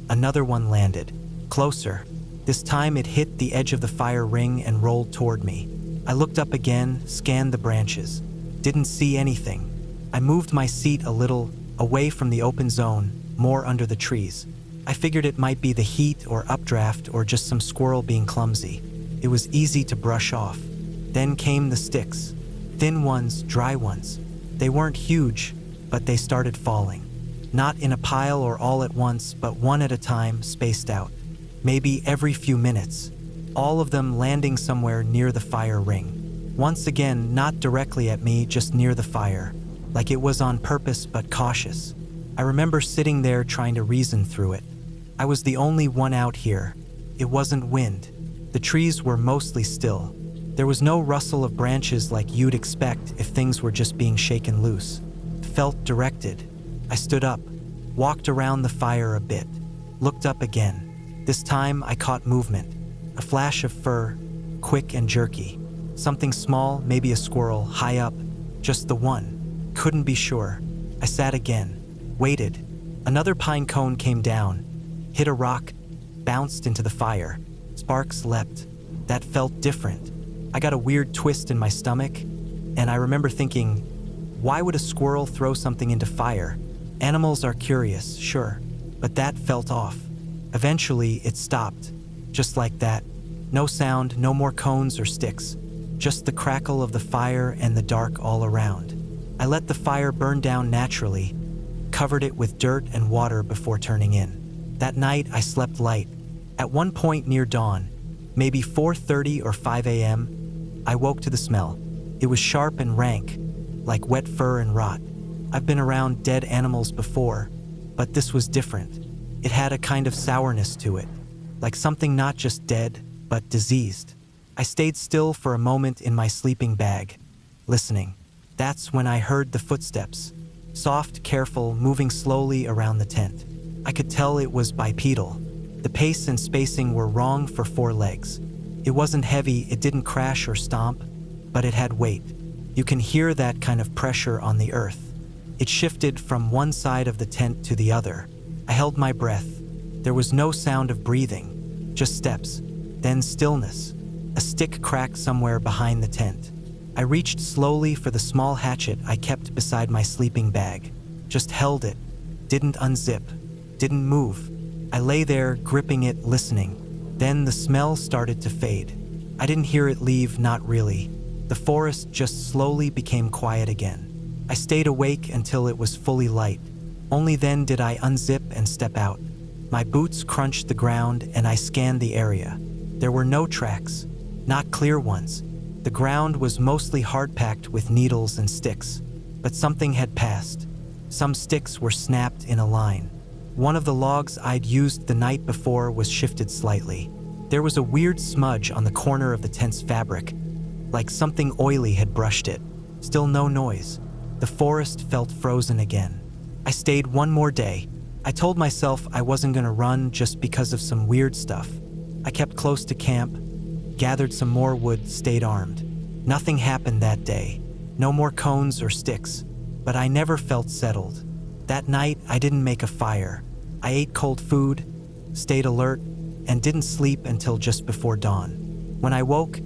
another one landed, closer. This time it hit the edge of the fire ring and rolled toward me. I looked up again, scanned the branches. Didn't see anything. I moved my seat a little away from the open zone, more under the trees. I figured it might be the heat or updraft or just some squirrel being clumsy. It was easy to brush off. Then came the sticks. Thin ones, dry ones. They weren't huge, but they started falling. Not in a pile or all at once, but one at a time, spaced out. Maybe every few minutes. All of them landing somewhere near the fire ring. Once again, not directly at me, just near the fire. Like it was on purpose, but cautious. I remember sitting there trying to reason through it. I was the only one out here. It wasn't wind. The trees were mostly still. There was no rustle of branches like you'd expect if things were just being shaken loose. It felt directed. I stood up, walked around the fire a bit, looked up again. This time I caught movement. A flash of fur, quick and jerky. Something small, maybe a squirrel, high up. Just the one. Couldn't be sure. I sat again, waited. Another pine cone came down, hit a rock, bounced into the fire. Sparks leapt. That felt different. I got a weird twist in my stomach, and I remember thinking, why would a squirrel throw something into fire? Animals are curious, sure, but that felt off. Eventually, it stopped. Just like that. No sound, no more cones or sticks. Just the crackle of the fire and the dark all around. I let the fire burn down naturally, covered it with dirt and water before turning in. That night, I slept light. At one point near dawn, maybe 4:30 or 5 a.m., I woke to the smell. It was sharp and rank, like wet fur and rot. I've been around dead animals before, but this was different. It had a kind of sourness to it, like something not just dead, but diseased. I stayed still for a moment in my sleeping bag, listening. That's when I heard the footsteps. Soft, careful, moving slowly around the tent. I could tell it was bipedal. The pace and spacing were wrong for 4 legs. It wasn't heavy, it didn't crash or stomp, but it had weight. You can hear that kind of pressure on the earth. It shifted from one side of the tent to the other. I held my breath. There was no sound of breathing, just steps, then stillness. A stick cracked somewhere behind the tent. I reached slowly for the small hatchet I kept beside my sleeping bag. Just held it, didn't unzip, didn't move. I lay there, gripping it, listening. Then the smell started to fade. I didn't hear it leave, not really. The forest just slowly became quiet again. I stayed awake until it was fully light. Only then did I unzip and step out. My boots crunched the ground and I scanned the area. There were no tracks, not clear ones. The ground was mostly hard-packed with needles and sticks, but something had passed. Some sticks were snapped in a line. One of the logs I'd used the night before was shifted slightly. There was a weird smudge on the corner of the tent's fabric, like something oily had brushed it. Still no noise. The forest felt frozen again. I stayed one more day. I told myself I wasn't gonna run just because of some weird stuff. I kept close to camp, gathered some more wood, stayed armed. Nothing happened that day. No more cones or sticks, but I never felt settled. That night, I didn't make a fire. I ate cold food, stayed alert, and didn't sleep until just before dawn. When I woke,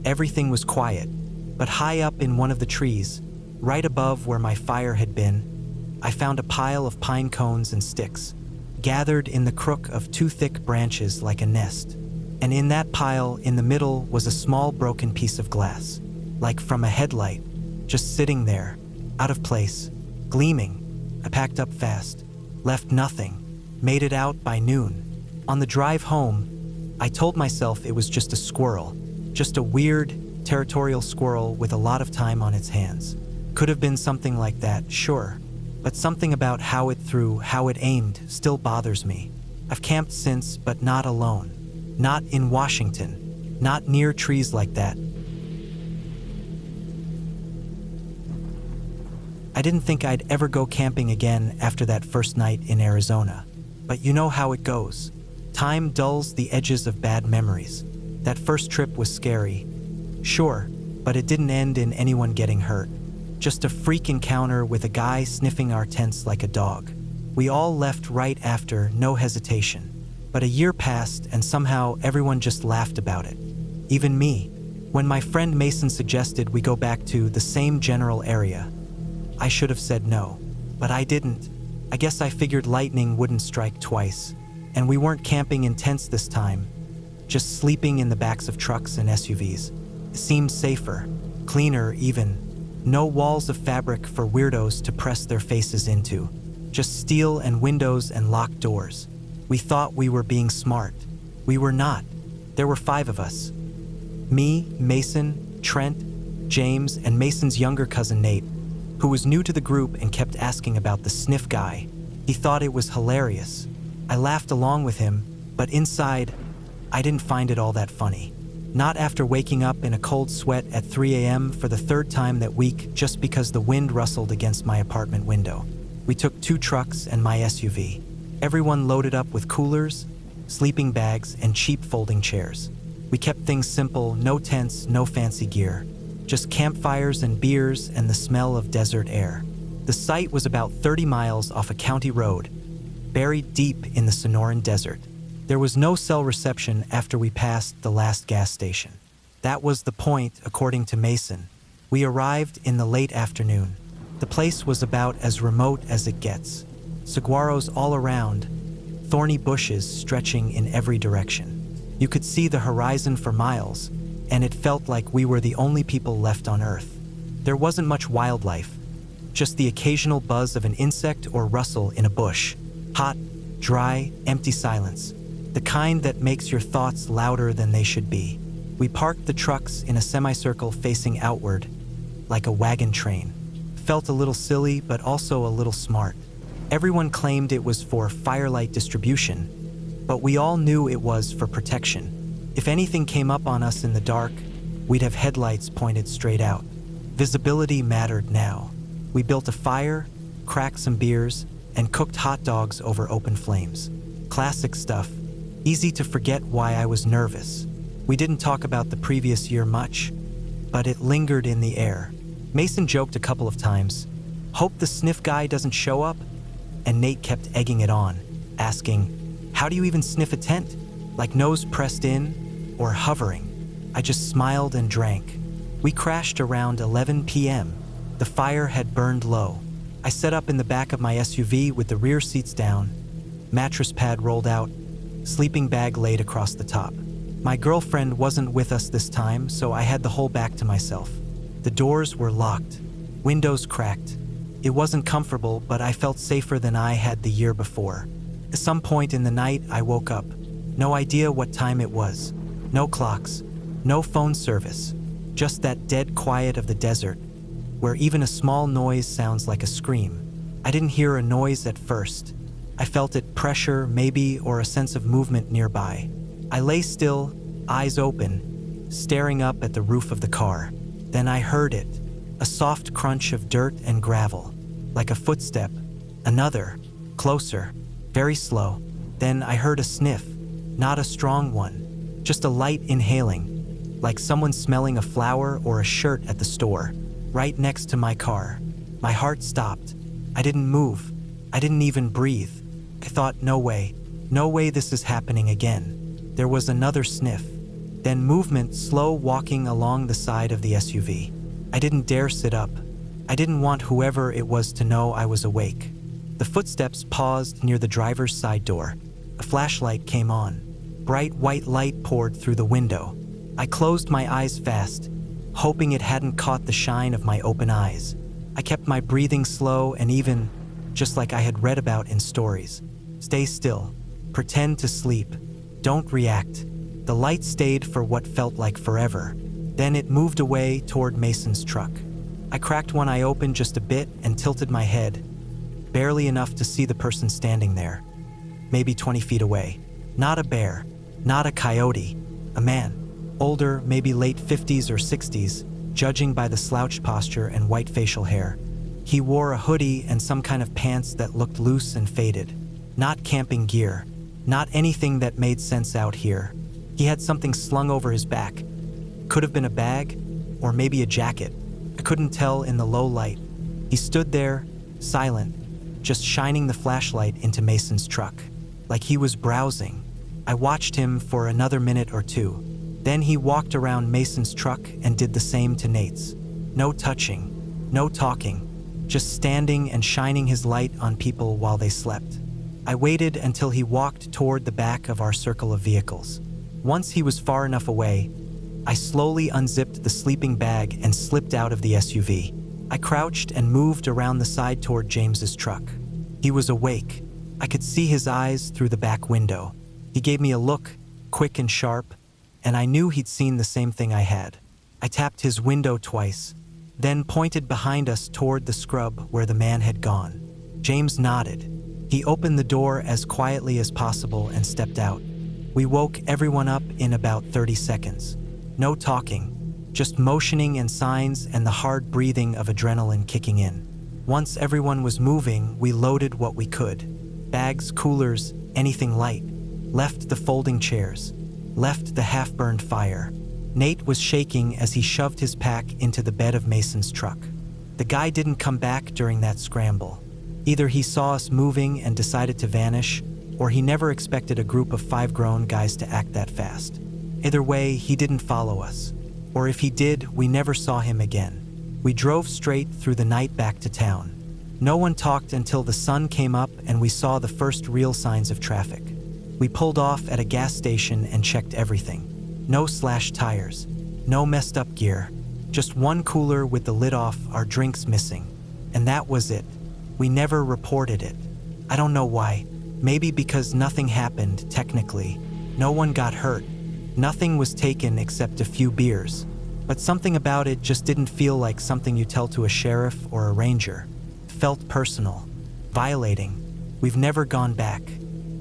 everything was quiet, but high up in one of the trees, right above where my fire had been, I found a pile of pine cones and sticks, gathered in the crook of 2 thick branches like a nest. And in that pile, in the middle, was a small broken piece of glass, like from a headlight, just sitting there, out of place, gleaming. I packed up fast, left nothing, made it out by noon. On the drive home, I told myself it was just a squirrel, just a weird, territorial squirrel with a lot of time on its hands. Could have been something like that, sure, but something about how it threw, how it aimed, still bothers me. I've camped since, but not alone. Not in Washington, not near trees like that. I didn't think I'd ever go camping again after that first night in Arizona. But you know how it goes. Time dulls the edges of bad memories. That first trip was scary, sure, but it didn't end in anyone getting hurt. Just a freak encounter with a guy sniffing our tents like a dog. We all left right after, no hesitation. But a year passed and somehow everyone just laughed about it. Even me. When my friend Mason suggested we go back to the same general area, I should have said no. But I didn't. I guess I figured lightning wouldn't strike twice. And we weren't camping in tents this time, just sleeping in the backs of trucks and SUVs. It seemed safer, cleaner even. No walls of fabric for weirdos to press their faces into. Just steel and windows and locked doors. We thought we were being smart. We were not. There were 5 of us. Me, Mason, Trent, James, and Mason's younger cousin Nate, who was new to the group and kept asking about the sniff guy. He thought it was hilarious. I laughed along with him, but inside, I didn't find it all that funny. Not after waking up in a cold sweat at 3 a.m. for the 3rd time that week just because the wind rustled against my apartment window. We took 2 trucks and my SUV. Everyone loaded up with coolers, sleeping bags, and cheap folding chairs. We kept things simple, no tents, no fancy gear. Just campfires and beers and the smell of desert air. The site was about 30 miles off a county road, buried deep in the Sonoran Desert. There was no cell reception after we passed the last gas station. That was the point, according to Mason. We arrived in the late afternoon. The place was about as remote as it gets. Saguaros all around, thorny bushes stretching in every direction. You could see the horizon for miles, and it felt like we were the only people left on Earth. There wasn't much wildlife, just the occasional buzz of an insect or rustle in a bush. Hot, dry, empty silence. The kind that makes your thoughts louder than they should be. We parked the trucks in a semicircle facing outward, like a wagon train. Felt a little silly, but also a little smart. Everyone claimed it was for firelight distribution, but we all knew it was for protection. If anything came up on us in the dark, we'd have headlights pointed straight out. Visibility mattered now. We built a fire, cracked some beers, and cooked hot dogs over open flames. Classic stuff. Easy to forget why I was nervous. We didn't talk about the previous year much, but it lingered in the air. Mason joked a couple of times, "Hope the sniff guy doesn't show up?" And Nate kept egging it on, asking, "How do you even sniff a tent? Like nose pressed in or hovering?" I just smiled and drank. We crashed around 11 p.m. The fire had burned low. I set up in the back of my SUV with the rear seats down, mattress pad rolled out, sleeping bag laid across the top. My girlfriend wasn't with us this time, so I had the whole back to myself. The doors were locked, windows cracked. It wasn't comfortable, but I felt safer than I had the year before. At some point in the night, I woke up. No idea what time it was. No clocks, no phone service, just that dead quiet of the desert, where even a small noise sounds like a scream. I didn't hear a noise at first. I felt it, pressure maybe, or a sense of movement nearby. I lay still, eyes open, staring up at the roof of the car. Then I heard it, a soft crunch of dirt and gravel, like a footstep. Another, closer, very slow. Then I heard a sniff, not a strong one, just a light inhaling, like someone smelling a flower or a shirt at the store, right next to my car. My heart stopped. I didn't move. I didn't even breathe. I thought, no way this is happening again. There was another sniff, then movement, slow walking along the side of the SUV. I didn't dare sit up. I didn't want whoever it was to know I was awake. The footsteps paused near the driver's side door. A flashlight came on. Bright white light poured through the window. I closed my eyes fast, hoping it hadn't caught the shine of my open eyes. I kept my breathing slow and even, just like I had read about in stories. Stay still. Pretend to sleep. Don't react. The light stayed for what felt like forever. Then it moved away toward Mason's truck. I cracked one eye open just a bit and tilted my head, barely enough to see the person standing there, maybe 20 feet away. Not a bear, not a coyote, a man. Older, maybe late 50s or 60s, judging by the slouched posture and white facial hair. He wore a hoodie and some kind of pants that looked loose and faded. Not camping gear. Not anything that made sense out here. He had something slung over his back. Could have been a bag, or maybe a jacket. I couldn't tell in the low light. He stood there, silent, just shining the flashlight into Mason's truck, like he was browsing. I watched him for another minute or two. Then he walked around Mason's truck and did the same to Nate's. No touching, no talking, just standing and shining his light on people while they slept. I waited until he walked toward the back of our circle of vehicles. Once he was far enough away, I slowly unzipped the sleeping bag and slipped out of the SUV. I crouched and moved around the side toward James's truck. He was awake. I could see his eyes through the back window. He gave me a look, quick and sharp, and I knew he'd seen the same thing I had. I tapped his window twice, then pointed behind us toward the scrub where the man had gone. James nodded. He opened the door as quietly as possible and stepped out. We woke everyone up in about 30 seconds. No talking, just motioning and signs and the hard breathing of adrenaline kicking in. Once everyone was moving, we loaded what we could. Bags, coolers, anything light. Left the folding chairs. Left the half-burned fire. Nate was shaking as he shoved his pack into the bed of Mason's truck. The guy didn't come back during that scramble. Either he saw us moving and decided to vanish, or he never expected a group of 5 grown guys to act that fast. Either way, he didn't follow us. Or if he did, we never saw him again. We drove straight through the night back to town. No one talked until the sun came up and we saw the first real signs of traffic. We pulled off at a gas station and checked everything. No slashed tires, no messed up gear, just one cooler with the lid off, our drinks missing. And that was it. We never reported it. I don't know why. Maybe because nothing happened, technically. No one got hurt. Nothing was taken except a few beers. But something about it just didn't feel like something you tell to a sheriff or a ranger. It felt personal. Violating. We've never gone back.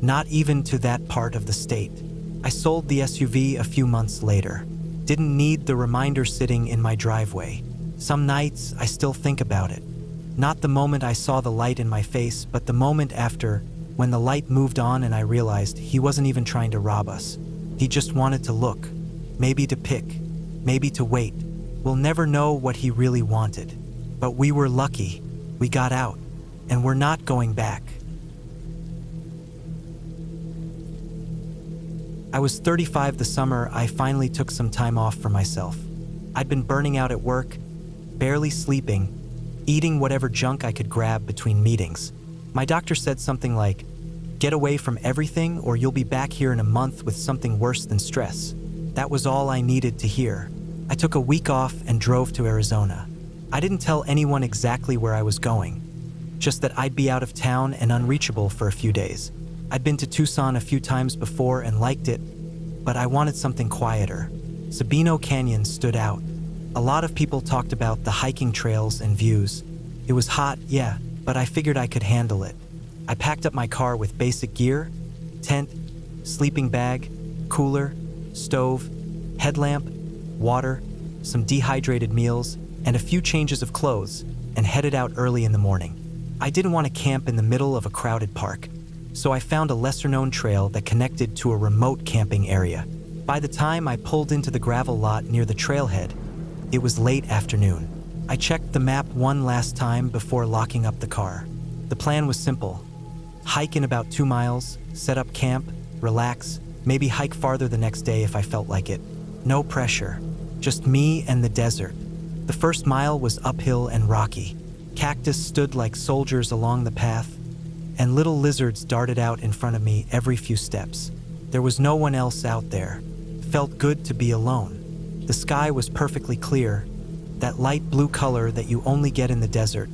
Not even to that part of the state. I sold the SUV a few months later. Didn't need the reminder sitting in my driveway. Some nights, I still think about it. Not the moment I saw the light in my face, but the moment after, when the light moved on and I realized he wasn't even trying to rob us. He just wanted to look. Maybe to pick. Maybe to wait. We'll never know what he really wanted. But we were lucky. We got out. And we're not going back. I was 35 the summer I finally took some time off for myself. I'd been burning out at work, barely sleeping, eating whatever junk I could grab between meetings. My doctor said something like, "Get away from everything or you'll be back here in a month with something worse than stress." That was all I needed to hear. I took a week off and drove to Arizona. I didn't tell anyone exactly where I was going, just that I'd be out of town and unreachable for a few days. I'd been to Tucson a few times before and liked it, but I wanted something quieter. Sabino Canyon stood out. A lot of people talked about the hiking trails and views. It was hot, yeah, but I figured I could handle it. I packed up my car with basic gear, tent, sleeping bag, cooler, stove, headlamp, water, some dehydrated meals, and a few changes of clothes, and headed out early in the morning. I didn't want to camp in the middle of a crowded park, so I found a lesser-known trail that connected to a remote camping area. By the time I pulled into the gravel lot near the trailhead, it was late afternoon. I checked the map one last time before locking up the car. The plan was simple. Hike in about 2 miles, set up camp, relax, maybe hike farther the next day if I felt like it. No pressure, just me and the desert. The first mile was uphill and rocky. Cactus stood like soldiers along the path, and little lizards darted out in front of me every few steps. There was no one else out there. Felt good to be alone. The sky was perfectly clear, that light blue color that you only get in the desert,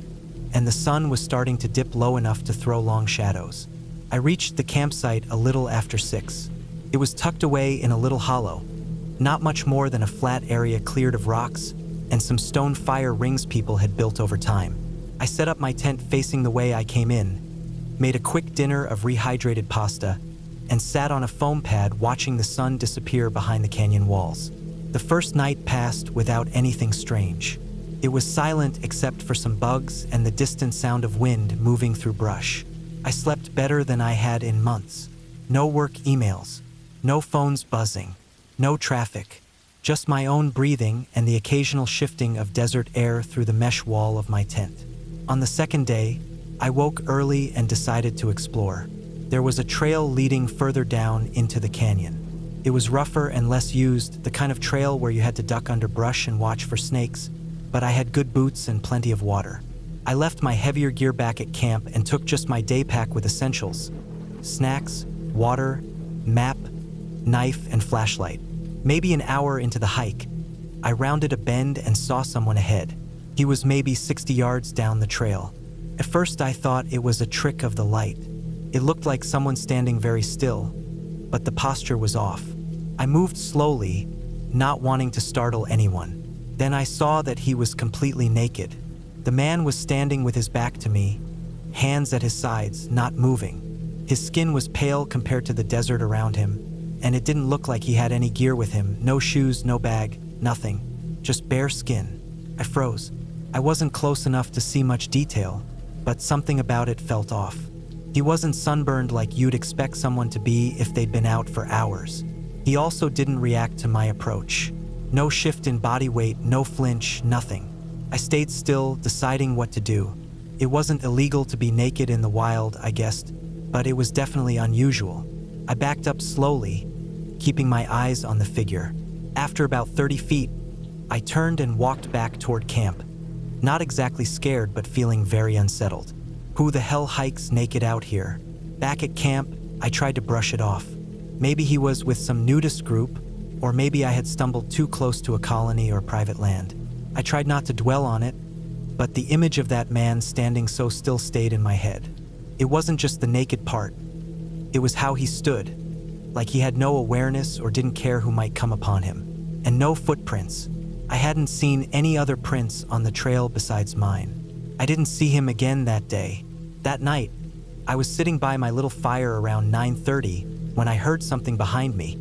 and the sun was starting to dip low enough to throw long shadows. I reached the campsite a little after 6. It was tucked away in a little hollow, not much more than a flat area cleared of rocks and some stone fire rings people had built over time. I set up my tent facing the way I came in, made a quick dinner of rehydrated pasta, and sat on a foam pad watching the sun disappear behind the canyon walls. The first night passed without anything strange. It was silent except for some bugs and the distant sound of wind moving through brush. I slept better than I had in months. No work emails, no phones buzzing, no traffic, just my own breathing and the occasional shifting of desert air through the mesh wall of my tent. On the second day, I woke early and decided to explore. There was a trail leading further down into the canyon. It was rougher and less used, the kind of trail where you had to duck under brush and watch for snakes, but I had good boots and plenty of water. I left my heavier gear back at camp and took just my day pack with essentials: snacks, water, map, knife, and flashlight. Maybe an hour into the hike, I rounded a bend and saw someone ahead. He was maybe 60 yards down the trail. At first I thought it was a trick of the light. It looked like someone standing very still, but the posture was off. I moved slowly, not wanting to startle anyone. Then I saw that he was completely naked. The man was standing with his back to me, hands at his sides, not moving. His skin was pale compared to the desert around him, and it didn't look like he had any gear with him. No shoes, no bag, nothing. Just bare skin. I froze. I wasn't close enough to see much detail, but something about it felt off. He wasn't sunburned like you'd expect someone to be if they'd been out for hours. He also didn't react to my approach. No shift in body weight, no flinch, nothing. I stayed still, deciding what to do. It wasn't illegal to be naked in the wild, I guessed, but it was definitely unusual. I backed up slowly, keeping my eyes on the figure. After about 30 feet, I turned and walked back toward camp. Not exactly scared, but feeling very unsettled. Who the hell hikes naked out here? Back at camp, I tried to brush it off. Maybe he was with some nudist group, or maybe I had stumbled too close to a colony or private land. I tried not to dwell on it, but the image of that man standing so still stayed in my head. It wasn't just the naked part. It was how he stood, like he had no awareness or didn't care who might come upon him. And no footprints. I hadn't seen any other prints on the trail besides mine. I didn't see him again that day. That night, I was sitting by my little fire around 9:30 when I heard something behind me.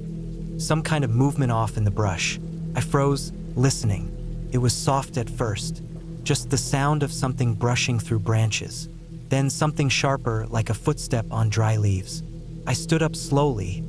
Some kind of movement off in the brush. I froze, listening. It was soft at first, just the sound of something brushing through branches. Then something sharper, like a footstep on dry leaves. I stood up slowly,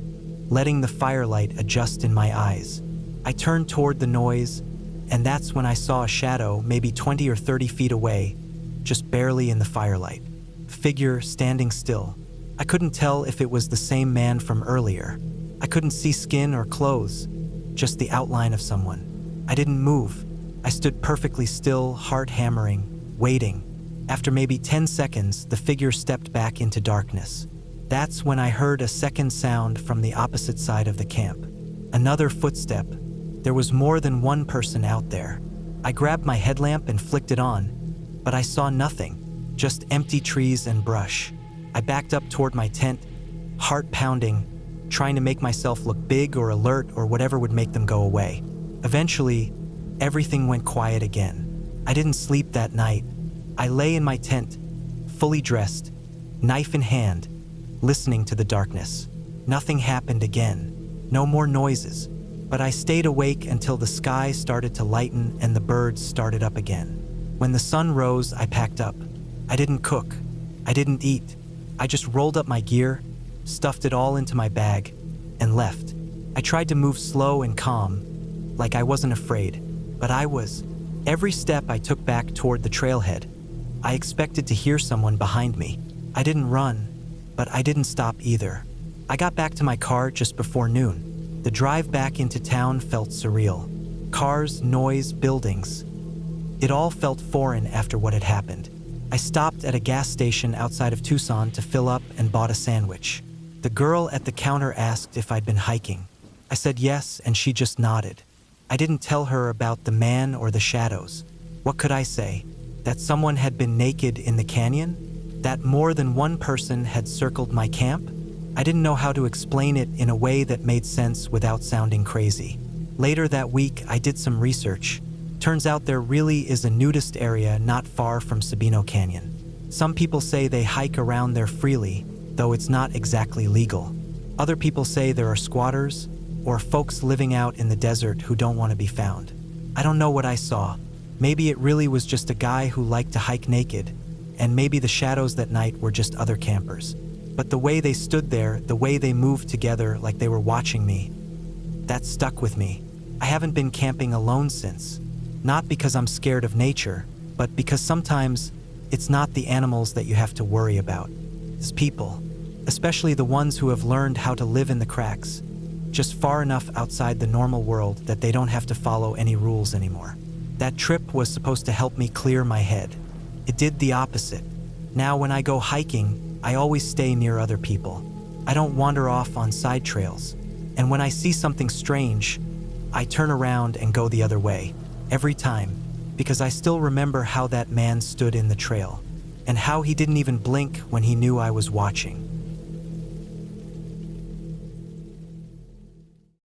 letting the firelight adjust in my eyes. I turned toward the noise, and that's when I saw a shadow, maybe 20 or 30 feet away, just barely in the firelight. A figure standing still. I couldn't tell if it was the same man from earlier. I couldn't see skin or clothes, just the outline of someone. I didn't move. I stood perfectly still, heart hammering, waiting. After maybe 10 seconds, the figure stepped back into darkness. That's when I heard a second sound from the opposite side of the camp. Another footstep. There was more than one person out there. I grabbed my headlamp and flicked it on, but I saw nothing, just empty trees and brush. I backed up toward my tent, heart pounding, trying to make myself look big or alert or whatever would make them go away. Eventually, everything went quiet again. I didn't sleep that night. I lay in my tent, fully dressed, knife in hand, listening to the darkness. Nothing happened again. No more noises. But I stayed awake until the sky started to lighten and the birds started up again. When the sun rose, I packed up. I didn't cook. I didn't eat. I just rolled up my gear, stuffed it all into my bag, and left. I tried to move slow and calm, like I wasn't afraid, but I was. Every step I took back toward the trailhead, I expected to hear someone behind me. I didn't run, but I didn't stop either. I got back to my car just before noon. The drive back into town felt surreal. Cars, noise, buildings. It all felt foreign after what had happened. I stopped at a gas station outside of Tucson to fill up and bought a sandwich. The girl at the counter asked if I'd been hiking. I said yes, and she just nodded. I didn't tell her about the man or the shadows. What could I say? That someone had been naked in the canyon? That more than one person had circled my camp? I didn't know how to explain it in a way that made sense without sounding crazy. Later that week, I did some research. Turns out there really is a nudist area not far from Sabino Canyon. Some people say they hike around there freely, though it's not exactly legal. Other people say there are squatters or folks living out in the desert who don't want to be found. I don't know what I saw. Maybe it really was just a guy who liked to hike naked, and maybe the shadows that night were just other campers. But the way they stood there, the way they moved together like they were watching me, that stuck with me. I haven't been camping alone since. Not because I'm scared of nature, but because sometimes it's not the animals that you have to worry about. It's people, especially the ones who have learned how to live in the cracks, just far enough outside the normal world that they don't have to follow any rules anymore. That trip was supposed to help me clear my head. It did the opposite. Now when I go hiking, I always stay near other people. I don't wander off on side trails. And when I see something strange, I turn around and go the other way, every time, because I still remember how that man stood in the trail, and how he didn't even blink when he knew I was watching.